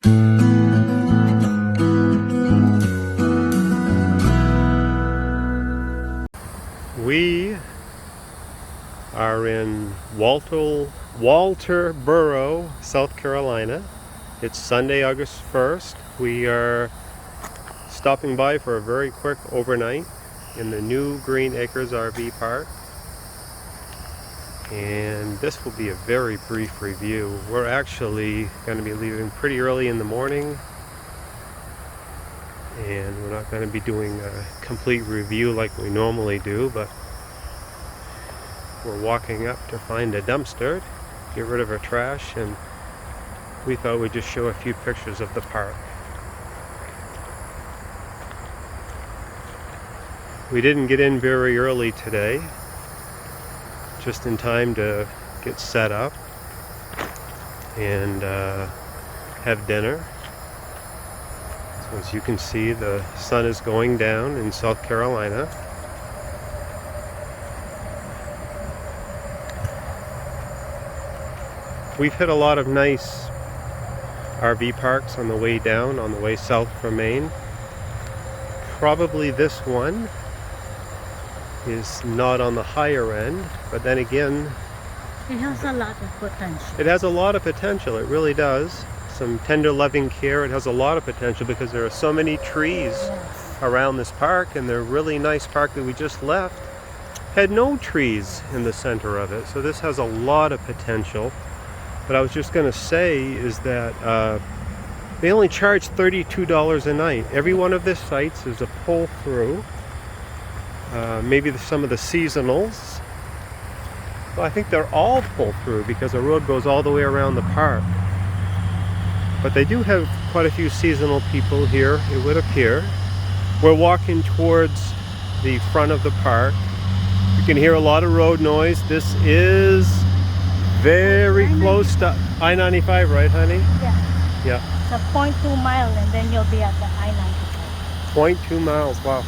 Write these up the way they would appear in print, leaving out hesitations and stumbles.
We are in Walterboro, South Carolina. It's Sunday, August 1st. We are stopping by for a very quick overnight in the new Green Acres RV Park. And this will be a very brief review. We're actually going to be leaving pretty early in the morning, and we're not going to be doing a complete review like we normally do, but we're walking up to find a dumpster, get rid of our trash, and we thought we'd just show a few pictures of the park. We didn't get in very early today, just in time to get set up and have dinner. So as you can see, the sun is going down in South Carolina. We've hit a lot of nice RV parks on the way down, on the way south from Maine. Probably this one is not on the higher end, but then again, it has a lot of potential. It has a lot of potential, it really does. Some tender loving care. It has a lot of potential because there are so many trees around this park, and the really nice park that we just left had no trees in the center of it. So this has a lot of potential. But I was just going to say is that they only charge $32 a night. Every one of these sites is a pull through. Maybe some of the seasonals. Well, I think they're all pull through because the road goes all the way around the park. But they do have quite a few seasonal people here, it would appear. We're walking towards the front of the park. You can hear a lot of road noise. This is very close to I-95, right, honey? Yeah. Yeah. It's a 0.2 mile and then you'll be at the I-95. 0.2 miles, wow.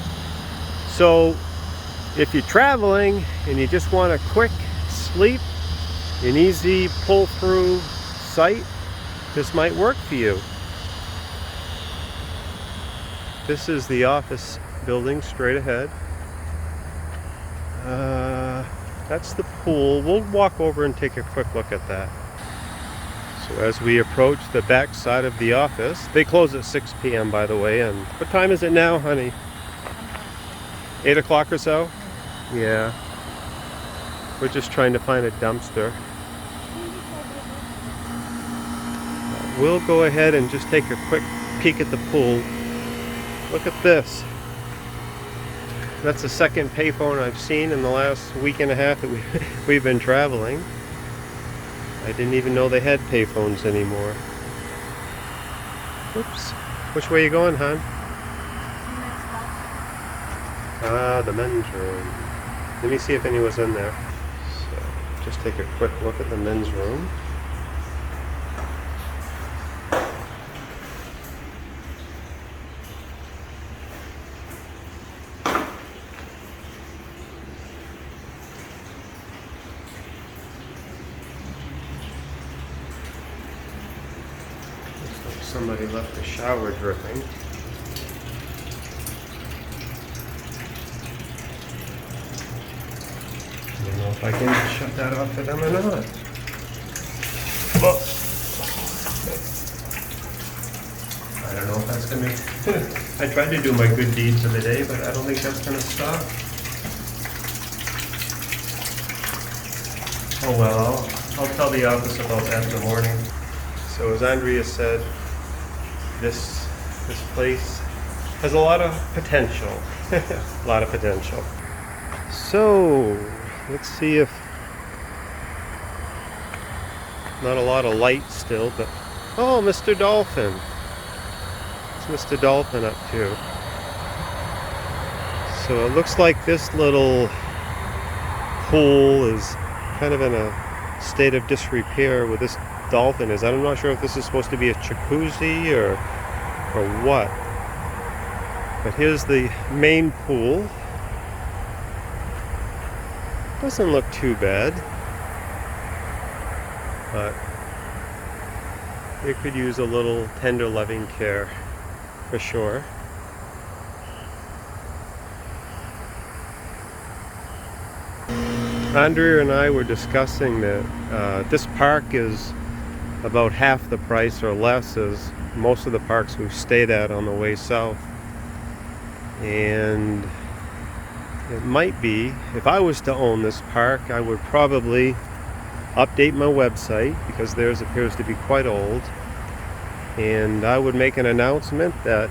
So if you're traveling and you just want a quick sleep, an easy pull-through site, this might work for you. This is the office building straight ahead. That's the pool. We'll walk over and take a quick look at that. So as we approach the back side of the office, they close at 6 p.m. by the way. And what time is it now, honey? 8 o'clock or so? Yeah. We're just trying to find a dumpster. We'll go ahead and just take a quick peek at the pool. Look at this. That's the second payphone I've seen in the last week and a half that we've been traveling. I didn't even know they had payphones anymore. Oops. Which way are you going, hon? Ah, the men's room. Let me see if anyone's in there. So, just take a quick look at the men's room. Somebody left the shower dripping. I don't know if I can shut that off for them or not. Whoa. I don't know if that's going to... I tried to do my good deed for the day, but I don't think that's going to stop. Oh well, I'll tell the office about that in the morning. So as Andrea said, this place has a lot of potential. A lot of potential. So let's see if not a lot of light still, but oh, Mr. Dolphin. What's Mr. Dolphin up to? So it looks like this little pool is kind of in a state of disrepair where this dolphin is. I'm not sure if this is supposed to be a jacuzzi or what. But here's the main pool. Doesn't look too bad. But it could use a little tender loving care for sure. Andrea and I were discussing that this park is about half the price or less as most of the parks we've stayed at on the way south. And it might be, if I was to own this park, I would probably update my website because theirs appears to be quite old. And I would make an announcement that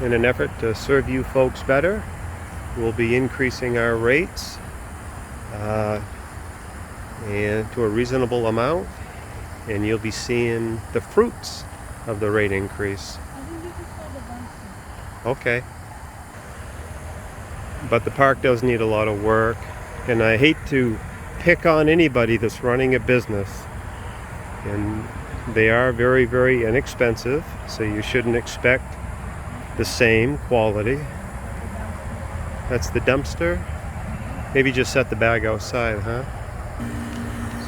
in an effort to serve you folks better, we'll be increasing our rates and to a reasonable amount, and you'll be seeing the fruits of the rate increase. I think this is for the dumpster. Okay. But the park does need a lot of work, and I hate to pick on anybody that's running a business. And they are very, very inexpensive, so you shouldn't expect the same quality. That's the dumpster. Maybe just set the bag outside, huh?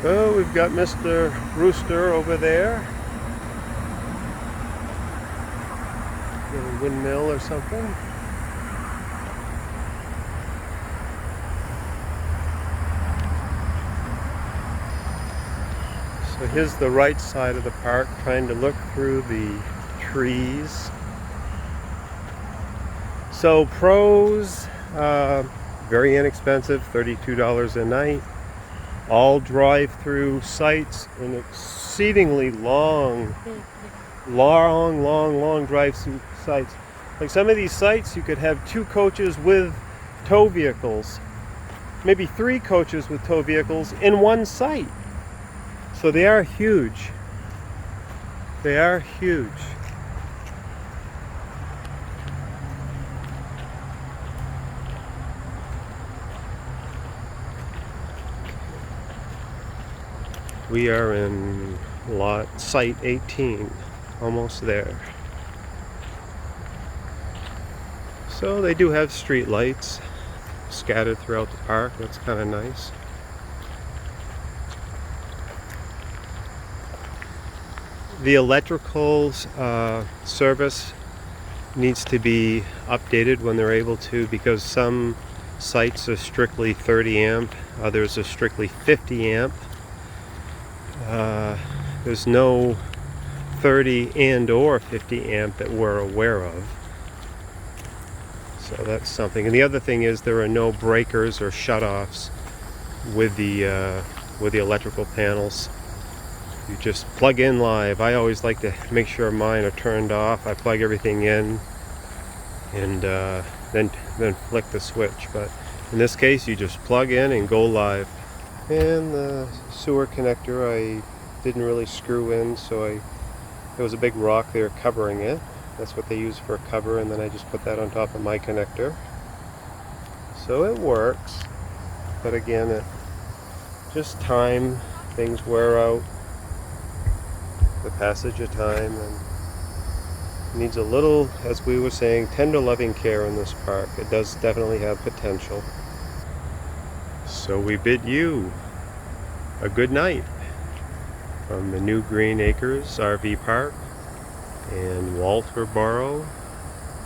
So we've got Mr. Rooster over there. Little windmill or something. So here's the right side of the park, trying to look through the trees. So pros, very inexpensive, $32 a night. All drive-through sites and exceedingly long drive-through sites. Like some of these sites, you could have 2 coaches with tow vehicles, maybe 3 coaches with tow vehicles in one site. So they are huge. They are huge. We are in site 18, almost there. So they do have street lights scattered throughout the park. That's kind of nice. The electrical service needs to be updated when they're able to, because some sites are strictly 30 amp, others are strictly 50 amp. There's no 30 and or 50 amp that we're aware of. So that's something. And the other thing is there are no breakers or shutoffs with the electrical panels. You just plug in live. I always like to make sure mine are turned off. I plug everything in and then flick the switch. But in this case, you just plug in and go live. And the sewer connector I didn't really screw in, so there was a big rock there covering it. That's what they use for a cover, and then I just put that on top of my connector. So it works, but again, it just time, things wear out, the passage of time, and needs a little, as we were saying, tender loving care in this park. It does definitely have potential. So we bid you a good night from the New Green Acres RV Park in Walterboro,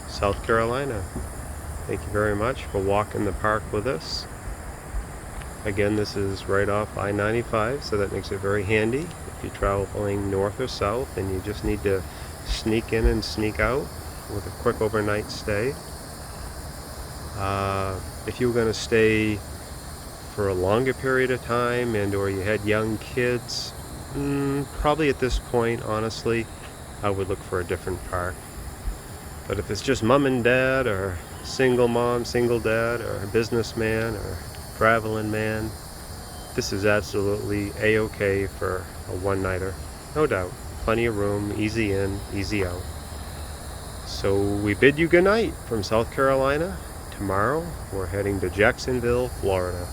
South Carolina. Thank you very much for walking the park with us. Again, this is right off I-95, so that makes it very handy if you're traveling north or south and you just need to sneak in and sneak out with a quick overnight stay. If you were going to stay for a longer period of time and or you had young kids, probably at this point, honestly, I would look for a different park. But if it's just mom and dad, or single mom, single dad, or a businessman, or traveling man, this is absolutely a-okay for a one-nighter. No doubt. Plenty of room, easy in, easy out. So we bid you good night from South Carolina. Tomorrow we're heading to Jacksonville, Florida.